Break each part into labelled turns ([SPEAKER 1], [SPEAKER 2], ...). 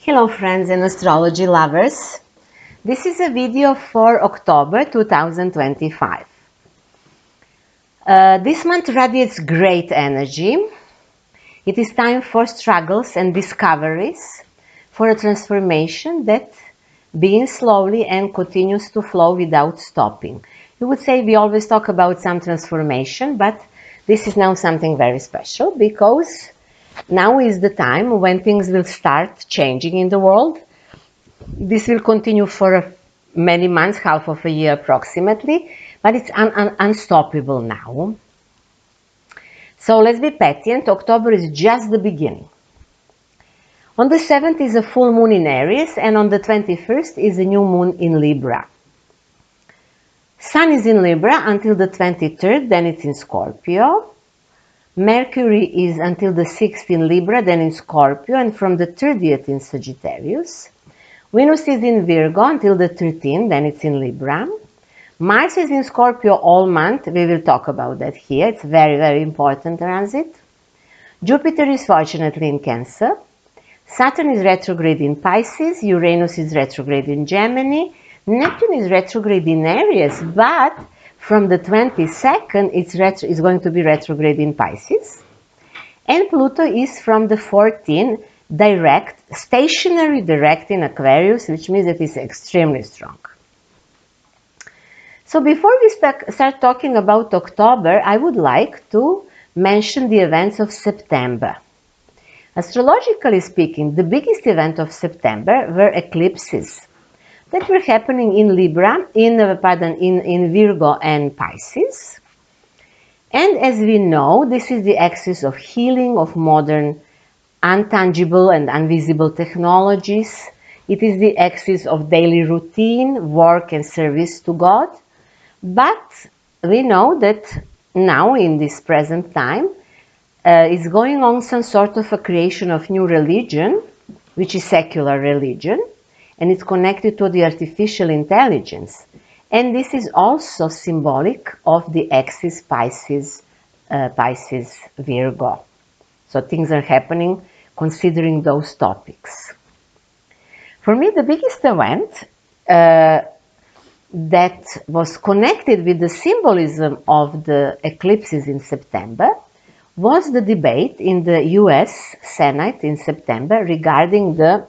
[SPEAKER 1] Hello friends and astrology lovers. This is a video for October 2025. This month radiates great energy. It is time for struggles and discoveries, for a transformation that begins slowly and continues to flow without stopping. You would say we always talk about some transformation, but this is now something very special because now is the time when things will start changing in the world. This will continue for many months, half of a year approximately, but it's unstoppable now. So let's be patient. October is just the beginning. On the 7th is a full moon in Aries, and on the 21st is a new moon in Libra. Sun is in Libra until the 23rd, then it's in Scorpio. Mercury is until the 6th in Libra, then in Scorpio, and from the 30th in Sagittarius. Venus is in Virgo until the 13th, then it's in Libra. Mars is in Scorpio all month. We will talk about that here. It's very, very important transit. Jupiter is fortunately in Cancer. Saturn is retrograde in Pisces. Uranus is retrograde in Gemini. Neptune is retrograde in Aries, but from the 22nd, it's going to be retrograde in Pisces. And Pluto is from the 14th, stationary direct in Aquarius, which means that it's extremely strong. So before we start talking about October, I would like to mention the events of September. Astrologically speaking, the biggest event of September were eclipses that were happening in in Virgo and Pisces. And as we know, this is the axis of healing, of modern untangible and invisible technologies. It is the axis of daily routine, work and service to God. But we know that now in this present time is going on some sort of a creation of new religion, which is secular religion, and it's connected to the artificial intelligence. And this is also symbolic of the axis Pisces Virgo. So things are happening considering those topics. For me, the biggest event that was connected with the symbolism of the eclipses in September was the debate in the US Senate in September regarding the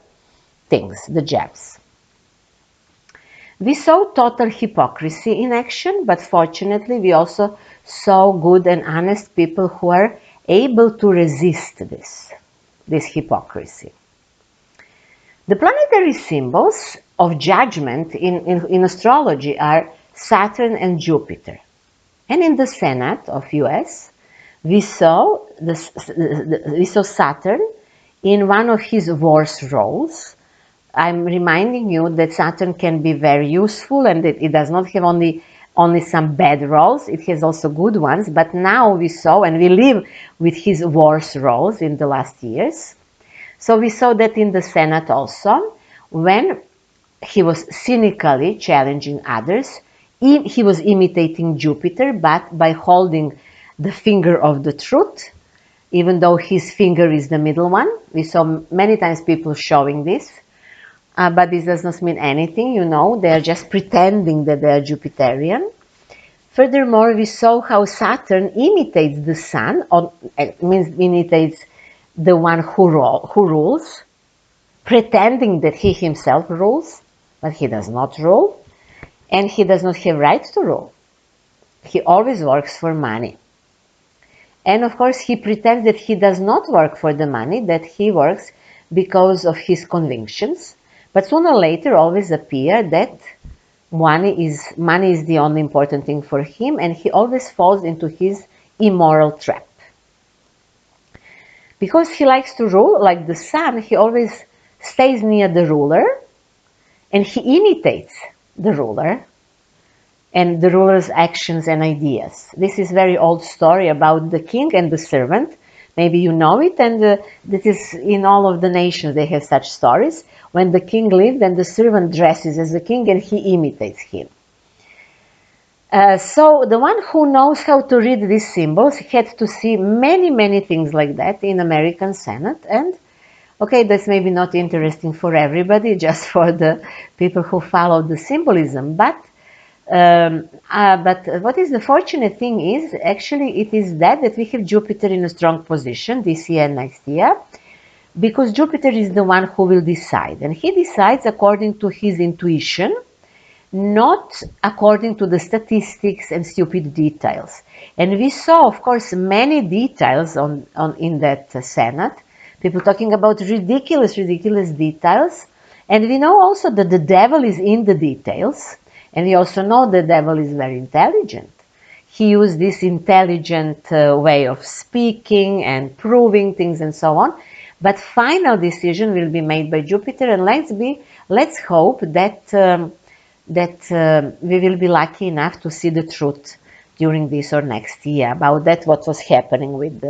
[SPEAKER 1] jabs. We saw total hypocrisy in action, but fortunately we also saw good and honest people who are able to resist this hypocrisy. The planetary symbols of judgment in astrology are Saturn and Jupiter. And in the Senate of US, we saw Saturn in one of his worst roles. I'm reminding you that Saturn can be very useful and that it does not have only some bad roles, it has also good ones, but now we saw and we live with his worst roles in the last years. So we saw that in the Senate also, when he was cynically challenging others, he was imitating Jupiter, but by holding the finger of the truth, even though his finger is the middle one. We saw many times people showing this. But this does not mean anything, they are just pretending that they are Jupiterian. Furthermore, we saw how Saturn imitates the Sun, imitates the one who rules, pretending that he himself rules, but he does not rule, and he does not have right to rule. He always works for money. And of course, he pretends that he does not work for the money, that he works because of his convictions. But sooner or later always appear that money is the only important thing for him, and he always falls into his immoral trap. Because he likes to rule like the Sun, he always stays near the ruler and he imitates the ruler and the ruler's actions and ideas. This is a very old story about the king and the servant. Maybe you know it, and this is in all of the nations, they have such stories. When the king lived, and the servant dresses as the king and he imitates him. So the one who knows how to read these symbols had to see many, many things like that in American Senate, and Okay, that's maybe not interesting for everybody, just for the people who follow the symbolism. But what is the fortunate thing is, actually, it is that we have Jupiter in a strong position this year and next year, because Jupiter is the one who will decide, and he decides according to his intuition, not according to the statistics and stupid details. And we saw, of course, many details in that Senate, people talking about ridiculous details. And we know also that the devil is in the details. And we also know the devil is very intelligent. He used this intelligent way of speaking and proving things and so on. But final decision will be made by Jupiter, and let's hope that we will be lucky enough to see the truth during this or next year about that, what was happening with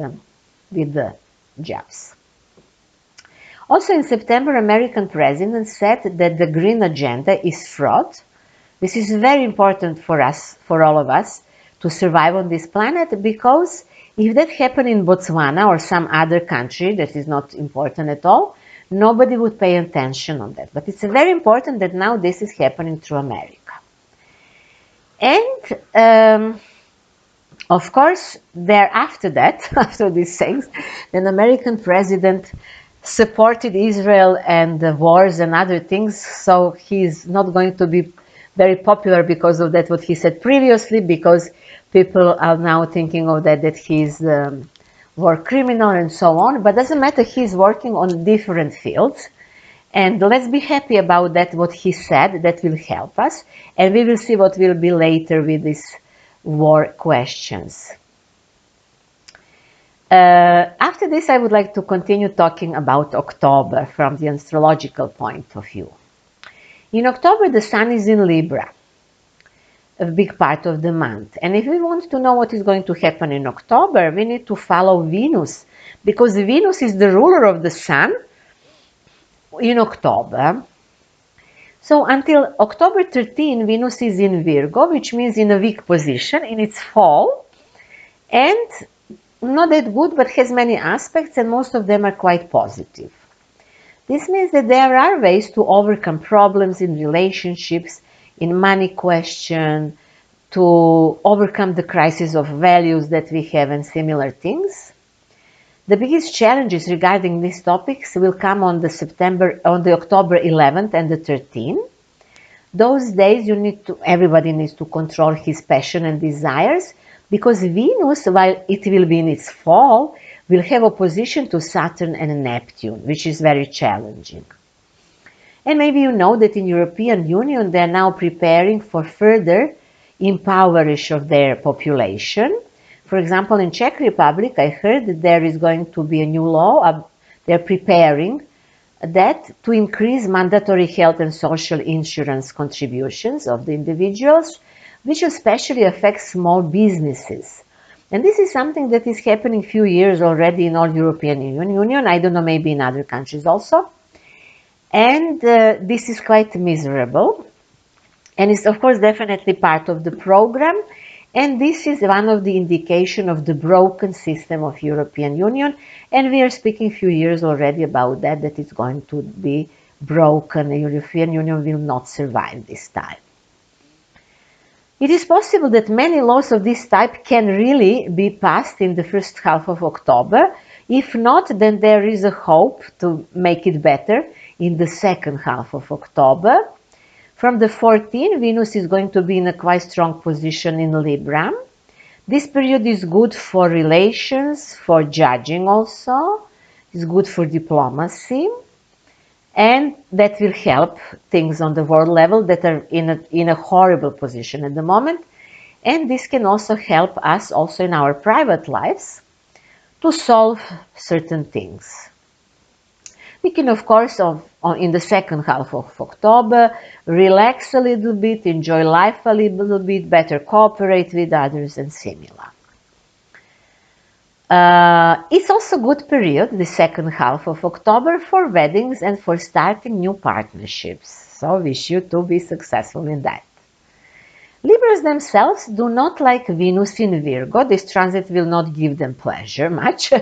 [SPEAKER 1] the jobs. Also in September, American president said that the green agenda is fraud. This is very important for us, for all of us, to survive on this planet, because if that happened in Botswana or some other country that is not important at all, nobody would pay attention on that. But it's very important that now this is happening through America. And of course, after that, after these things, an American president supported Israel and the wars and other things, so he's not going to be very popular because of that, what he said previously, because people are now thinking of that he's war criminal and so on. But doesn't matter, he's working on different fields. And let's be happy about that, what he said, that will help us. And we will see what will be later with these war questions. After this, I would like to continue talking about October from the astrological point of view. In October, the Sun is in Libra, a big part of the month. And if we want to know what is going to happen in October, we need to follow Venus, because Venus is the ruler of the Sun in October. So until October 13, Venus is in Virgo, which means in a weak position, in its fall, and not that good, but has many aspects, and most of them are quite positive. This means that there are ways to overcome problems in relationships, in money question, to overcome the crisis of values that we have and similar things. The biggest challenges regarding these topics will come on the October 11th and the 13th. Those days everybody needs to control his passion and desires, because Venus, while it will be in its fall, will have opposition to Saturn and Neptune, which is very challenging. And maybe you know that in European Union they are now preparing for further impoverage of their population. For example, in Czech Republic, I heard that there is going to be a new law. They're preparing that to increase mandatory health and social insurance contributions of the individuals, which especially affects small businesses. And this is something that is happening few years already in all European Union. I don't know, maybe in other countries also. And this is quite miserable. And it's, of course, definitely part of the program. And this is one of the indication of the broken system of European Union. And we are speaking few years already about that it's going to be broken. The European Union will not survive this time. It is possible that many laws of this type can really be passed in the first half of October. If not, then there is a hope to make it better in the second half of October. From the 14th, Venus is going to be in a quite strong position in Libra. This period is good for relations, for judging also. It's good for diplomacy. And that will help things on the world level that are in a horrible position at the moment. And this can also help us also in our private lives to solve certain things. We can, of course, in the second half of October, relax a little bit, enjoy life a little bit, better cooperate with others and similar. It's also a good period, the second half of October, for weddings and for starting new partnerships. So wish you to be successful in that. Libras themselves do not like Venus in Virgo. This transit will not give them pleasure much.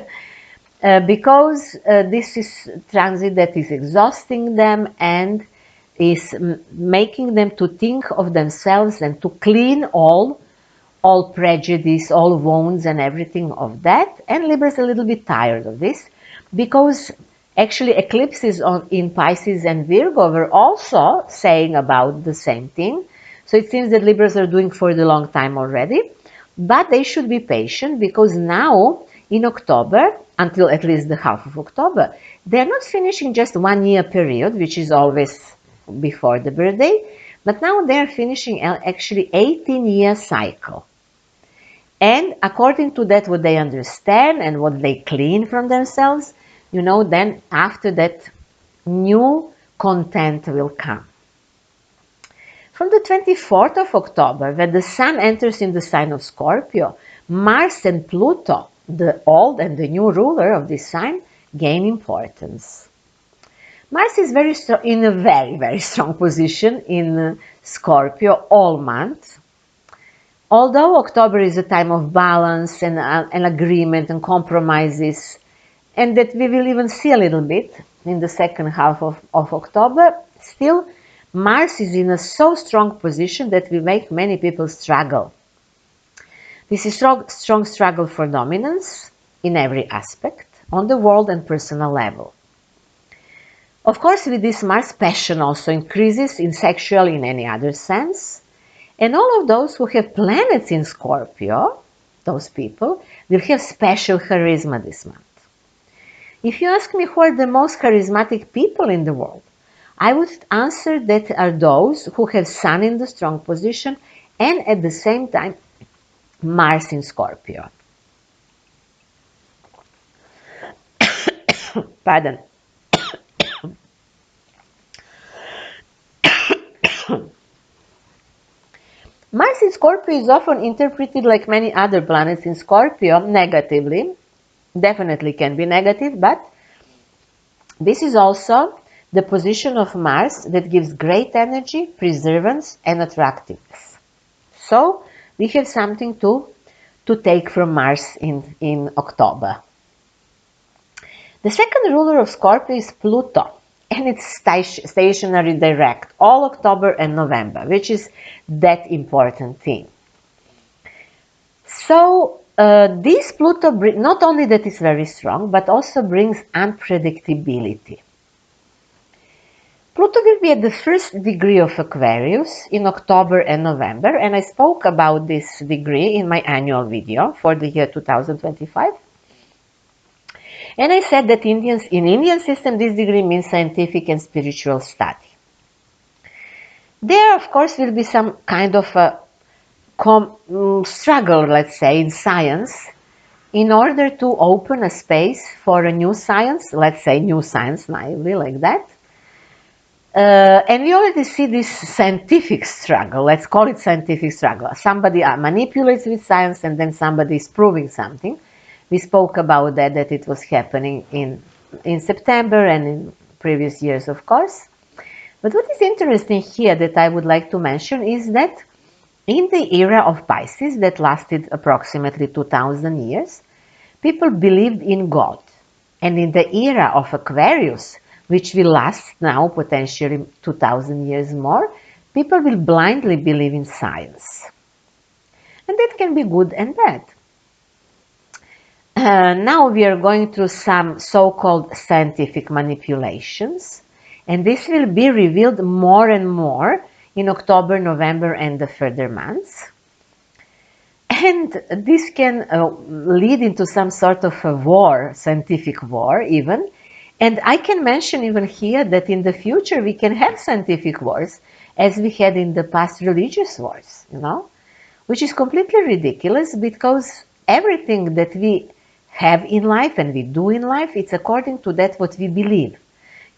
[SPEAKER 1] because this is transit that is exhausting them and is making them to think of themselves and to clean all prejudice, all wounds and everything of that. And Libra is a little bit tired of this because actually eclipses in Pisces and Virgo were also saying about the same thing. So it seems that Libras are doing for the long time already, but they should be patient because now in October, until at least the half of October, they're not finishing just 1 year period, which is always before the birthday, but now they're finishing actually 18-year cycle. And according to that, what they understand and what they clean from themselves, then after that, new content will come. From the 24th of October, when the Sun enters in the sign of Scorpio, Mars and Pluto, the old and the new ruler of this sign, gain importance. Mars is in a very, very strong position in Scorpio all month. Although October is a time of balance and agreement and compromises, and that we will even see a little bit in the second half of October, still Mars is in a so strong position that will make many people struggle. This is strong struggle for dominance in every aspect, on the world and personal level. Of course, with this Mars, passion also increases in sexual, in any other sense. And all of those who have planets in Scorpio, those people, will have special charisma this month. If you ask me who are the most charismatic people in the world, I would answer that are those who have Sun in the strong position and at the same time Mars in Scorpio. Pardon. Mars in Scorpio is often interpreted like many other planets in Scorpio negatively. Definitely can be negative, but this is also the position of Mars that gives great energy, perseverance, and attractiveness. So we have something to take from Mars in October. The second ruler of Scorpio is Pluto, and it's stationary direct all October and November, which is that important thing. So this Pluto, not only that it's very strong, but also brings unpredictability. Pluto will be at the first degree of Aquarius in October and November, and I spoke about this degree in my annual video for the year 2025. And I said that in Indian system, this degree means scientific and spiritual study. There, of course, will be some kind of a struggle, let's say, in science, in order to open a space for a new science, let's say new science, naively, like that. And we already see this scientific struggle, let's call it scientific struggle. Somebody manipulates with science and then somebody is proving something. We spoke about that it was happening in September and in previous years, of course. But what is interesting here that I would like to mention is that in the era of Pisces that lasted approximately 2000 years, people believed in God. And in the era of Aquarius, which will last now potentially 2000 years more, people will blindly believe in science. And that can be good and bad. Now we are going through some so-called scientific manipulations, and this will be revealed more and more in October, November, and the further months. And this can lead into some sort of a war, scientific war even. And I can mention even here that in the future we can have scientific wars as we had in the past religious wars, which is completely ridiculous because everything that we have in life and we do in life, it's according to that what we believe.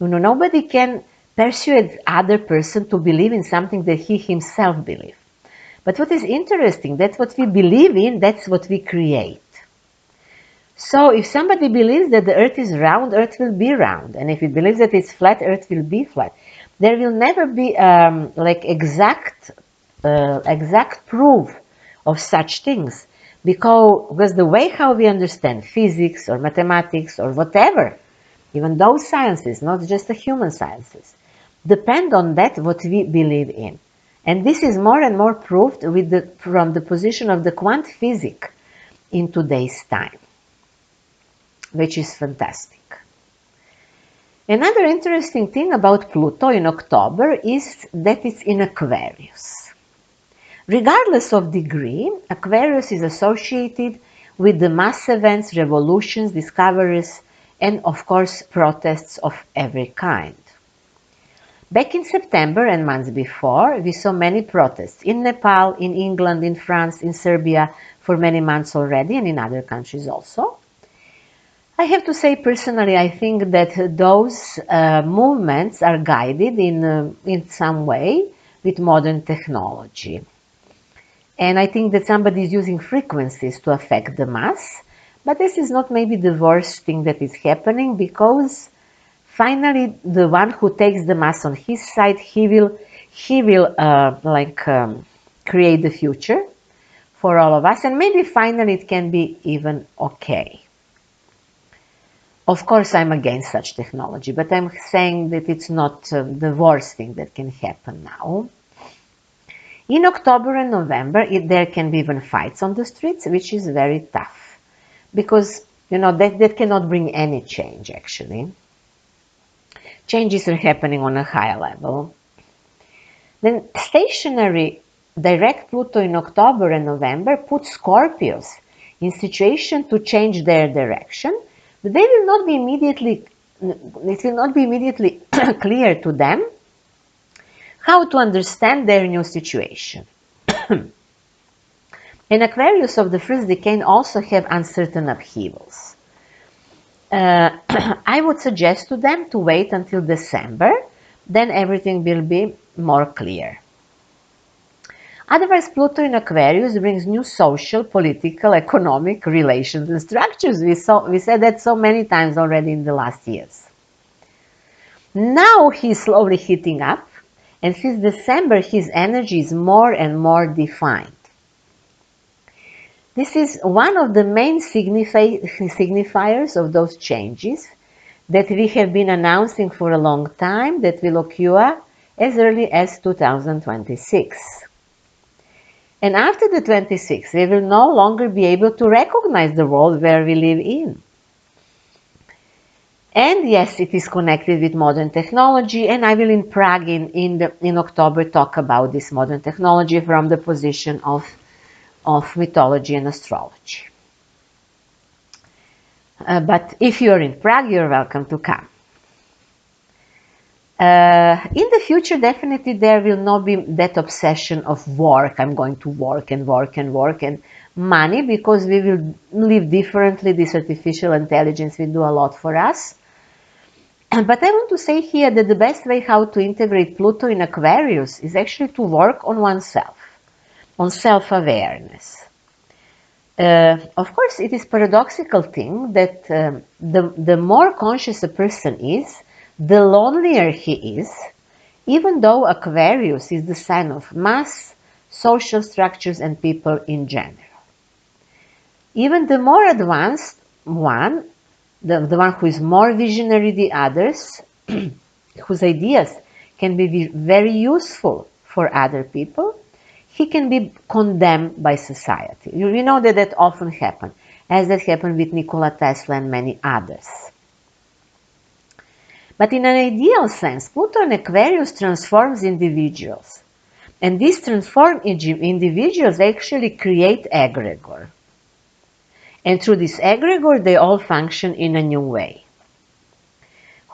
[SPEAKER 1] Nobody can persuade other person to believe in something that he himself believes. But what is interesting, that's what we believe in, that's what we create. So if somebody believes that the earth is round, earth will be round. And if he believes that it's flat, earth will be flat. There will never be exact proof of such things. because the way how we understand physics or mathematics or whatever, even those sciences, not just the human sciences, depend on that what we believe in. And this is more and more proved from the position of the quantum physics in today's time, which is fantastic. Another interesting thing about Pluto in October is that it's in Aquarius. Regardless of degree, Aquarius is associated with the mass events, revolutions, discoveries, and of course protests of every kind. Back in September and months before, we saw many protests in Nepal, in England, in France, in Serbia for many months already, and in other countries also. I have to say personally, I think that those movements are guided in some way with modern technology. And I think that somebody is using frequencies to affect the mass, but this is not maybe the worst thing that is happening, because finally the one who takes the mass on his side, he will create the future for all of us, and maybe finally it can be even okay. Of course, I'm against such technology, but I'm saying that it's not the worst thing that can happen now. In October and November, there can be even fights on the streets, which is very tough, because that cannot bring any change, actually. Changes are happening on a higher level. Then stationary direct Pluto in October and November puts Scorpios in situation to change their direction. But it will not be immediately clear to them how to understand their new situation. And Aquarius of the first decade also have uncertain upheavals. I would suggest to them to wait until December, then everything will be more clear. Otherwise, Pluto in Aquarius brings new social, political, economic relations and structures. We said that so many times already in the last years. Now he's slowly heating up, and since December his energy is more and more defined. This is one of the main signifiers of those changes that we have been announcing for a long time that will occur as early as 2026. And after the 26th, we will no longer be able to recognize the world where we live in. And yes, it is connected with modern technology, and I will in Prague in October talk about this modern technology from the position of mythology and astrology. But if you're in Prague, you're welcome to come. In the future, definitely there will not be that obsession of work. I'm going to work and work and work, and money, because we will live differently. This artificial intelligence will do a lot for us. But I want to say here that the best way how to integrate Pluto in Aquarius is actually to work on oneself, on self-awareness. Of course, it is paradoxical thing that the more conscious a person is, the lonelier he is, even though Aquarius is the sign of mass, social structures, and people in general. Even the more advanced one, the one who is more visionary than others, whose ideas can be very useful for other people, he can be condemned by society. We know that often happens, as that happened with Nikola Tesla and many others. But in an ideal sense, Pluto in Aquarius transforms individuals. And these transformed individuals actually create egregor. And through this egregor, they all function in a new way.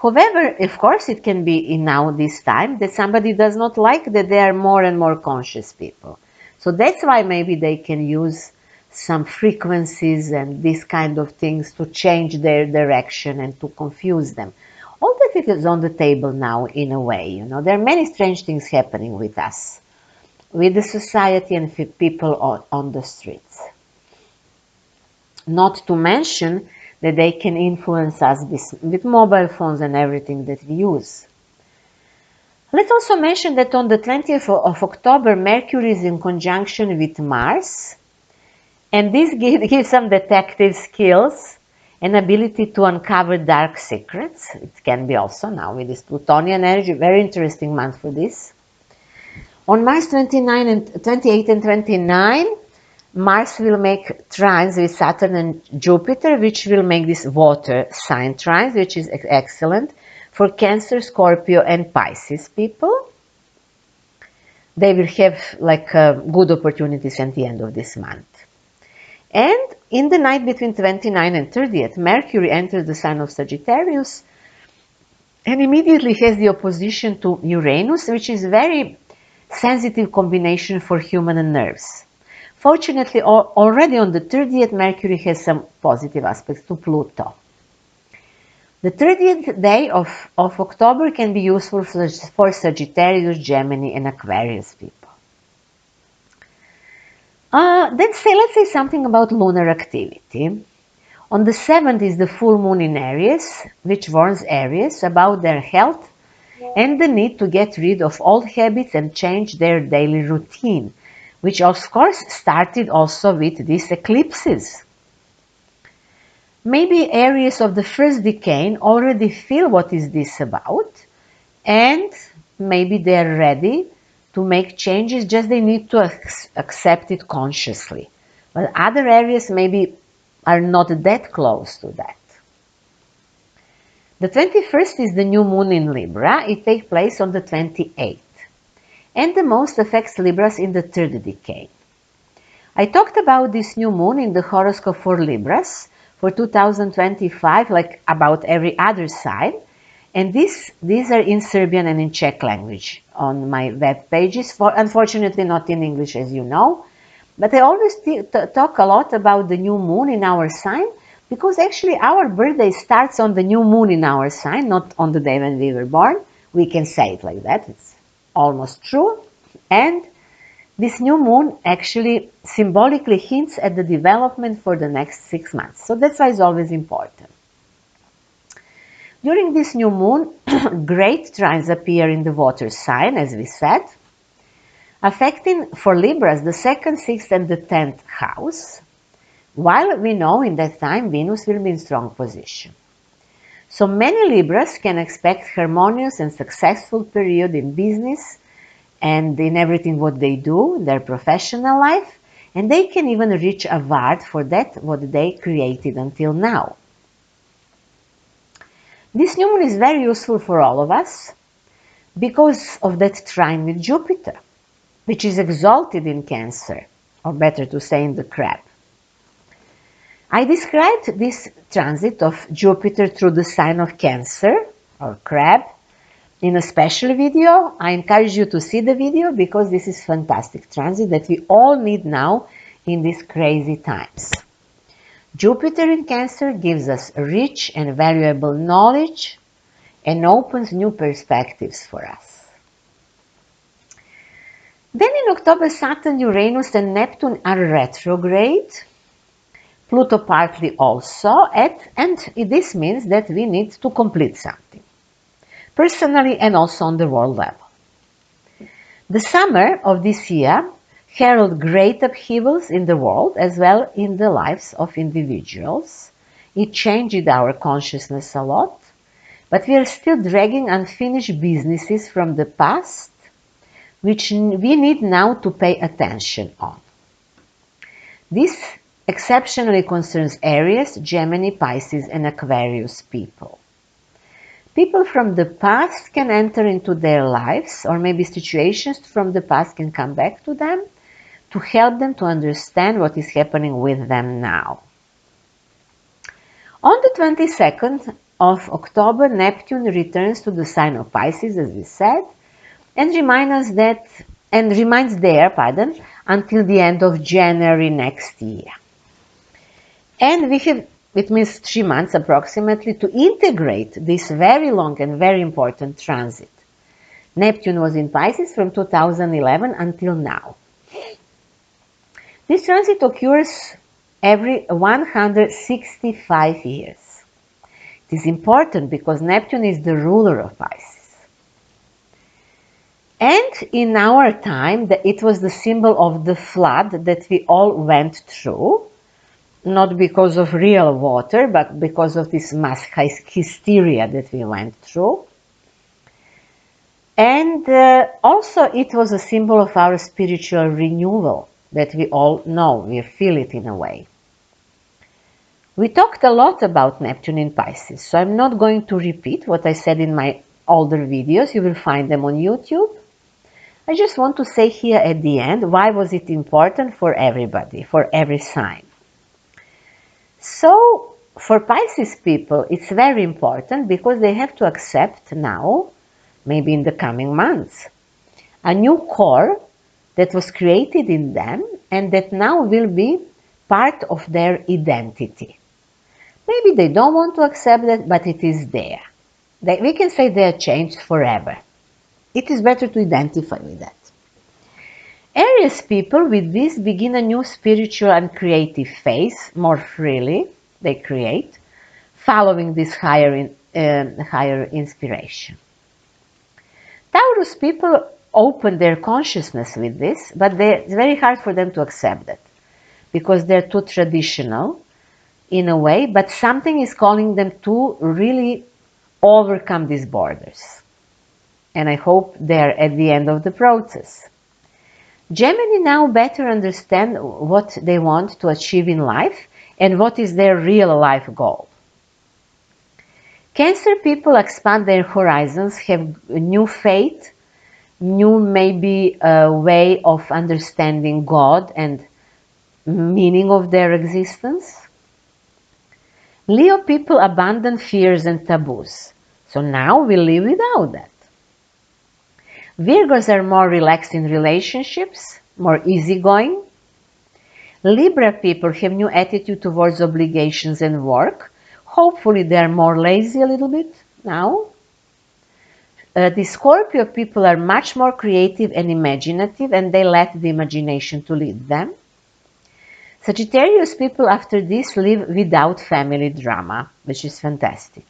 [SPEAKER 1] However, of course, it can be in now this time that somebody does not like that they are more and more conscious people. So that's why maybe they can use some frequencies and these kind of things to change their direction and to confuse them. All that it is on the table now in a way, There are many strange things happening with us, with the society and people on the streets. Not to mention that they can influence us with mobile phones and everything that we use. Let's also mention that on the 20th of October, Mercury is in conjunction with Mars, And this gives some detective skills and ability to uncover dark secrets. It can be also now with this Plutonian energy, very interesting month for this. On March 28 and 29, Mars will make trines with Saturn and Jupiter, which will make this water sign trines, which is excellent for Cancer, Scorpio, and Pisces people. They will have like good opportunities at the end of this month. And in the night between 29 and 30th, Mercury enters the sign of Sagittarius and immediately has the opposition to Uranus, which is very sensitive combination for human nerves. Fortunately, already on the 30th, Mercury has some positive aspects to Pluto. The 30th day of October can be useful for Sagittarius, Gemini, and Aquarius people. Let's say something about lunar activity. On the 7th is the full moon in Aries, which warns Aries about their health and the need to get rid of old habits and change their daily routine, which of course started also with these eclipses. Maybe Aries of the first decade already feel what is this about, and maybe they're ready to make changes, just they need to accept it consciously. But other areas maybe are not that close to that. The 21st is the new moon in Libra. It takes place on the 28th. And the most affects Libras in the third decade. I talked about this new moon in the horoscope for Libras for 2025, like about every other sign. And these are in Serbian and in Czech language on my web pages, unfortunately not in English, as you know. But I always talk a lot about the new moon in our sign, because actually our birthday starts on the new moon in our sign, not on the day when we were born. We can say it like that, it's almost true. And this new moon actually symbolically hints at the development for the next 6 months. So that's why it's always important. During this new moon, great trines appear in the water sign, as we said, affecting for Libras the 2nd, 6th, and the 10th house, while we know in that time Venus will be in strong position. So many Libras can expect harmonious and successful period in business and in everything what they do, in their professional life, and they can even reach a award for that what they created until now. This new moon is very useful for all of us because of that trine with Jupiter, which is exalted in Cancer, or better to say in the Crab. I described this transit of Jupiter through the sign of Cancer, or Crab, in a special video. I encourage you to see the video because this is fantastic transit that we all need now in these crazy times. Jupiter in Cancer gives us rich and valuable knowledge and opens new perspectives for us. Then in October, Saturn, Uranus, and Neptune are retrograde. Pluto partly also, and this means that we need to complete something, personally and also on the world level. The summer of this year herald great upheavals in the world as well in the lives of individuals. It changed our consciousness a lot, but we are still dragging unfinished businesses from the past, which we need now to pay attention on. This exceptionally concerns Aries, Gemini, Pisces, and Aquarius people. People from the past can enter into their lives, or maybe situations from the past can come back to them to help them to understand what is happening with them now. On the 22nd of October, Neptune returns to the sign of Pisces, as we said, and remains there until the end of January next year. And it means 3 months approximately to integrate this very long and very important transit. Neptune was in Pisces from 2011 until now. This transit occurs every 165 years. It is important because Neptune is the ruler of Pisces. And in our time, it was the symbol of the flood that we all went through, not because of real water, but because of this mass hysteria that we went through. And also it was a symbol of our spiritual renewal that we all know, we feel it in a way. We talked a lot about Neptune in Pisces, so I'm not going to repeat what I said in my older videos. You will find them on YouTube. I just want to say here at the end, why was it important for everybody, for every sign? So, for Pisces people, it's very important because they have to accept now, maybe in the coming months, a new core that was created in them and that now will be part of their identity. Maybe they don't want to accept that, but it is there. We can say they are changed forever. It is better to identify with that. Aries people with this begin a new spiritual and creative phase, more freely they create, following this higher inspiration. Taurus people open their consciousness with this, but it's very hard for them to accept it because they're too traditional in a way, but something is calling them to really overcome these borders. And I hope they're at the end of the process. Gemini now better understand what they want to achieve in life and what is their real life goal. Cancer people expand their horizons, have new faith, new maybe way of understanding God and meaning of their existence. Leo people abandon fears and taboos, so now we live without that. Virgos are more relaxed in relationships, more easygoing. Libra people have new attitude towards obligations and work. Hopefully they are more lazy a little bit now. The Scorpio people are much more creative and imaginative, and they let the imagination to lead them. Sagittarius people after this live without family drama, which is fantastic.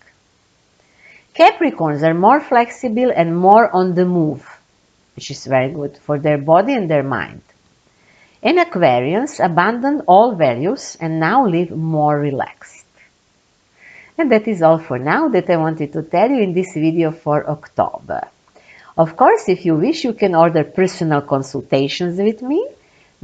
[SPEAKER 1] Capricorns are more flexible and more on the move, which is very good for their body and their mind. And Aquarians abandon all values and now live more relaxed. And that is all for now that I wanted to tell you in this video for October. Of course, if you wish, you can order personal consultations with me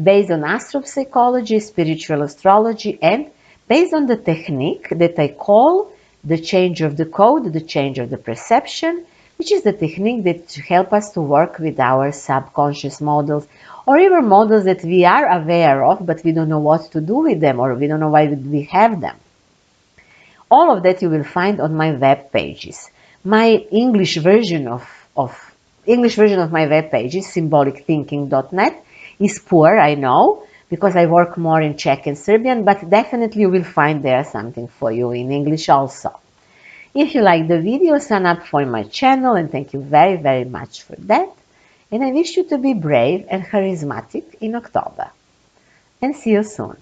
[SPEAKER 1] based on astropsychology, spiritual astrology, and based on the technique that I call the change of the code, the change of the perception, which is the technique that helps us to work with our subconscious models or even models that we are aware of, but we don't know what to do with them or we don't know why we have them. All of that you will find on my web pages. My English version of my web page is symbolicthinking.net. Is poor, I know, because I work more in Czech and Serbian, but definitely you will find there something for you in English also. If you like the video, sign up for my channel, and thank you very, very much for that. And I wish you to be brave and charismatic in October. And see you soon.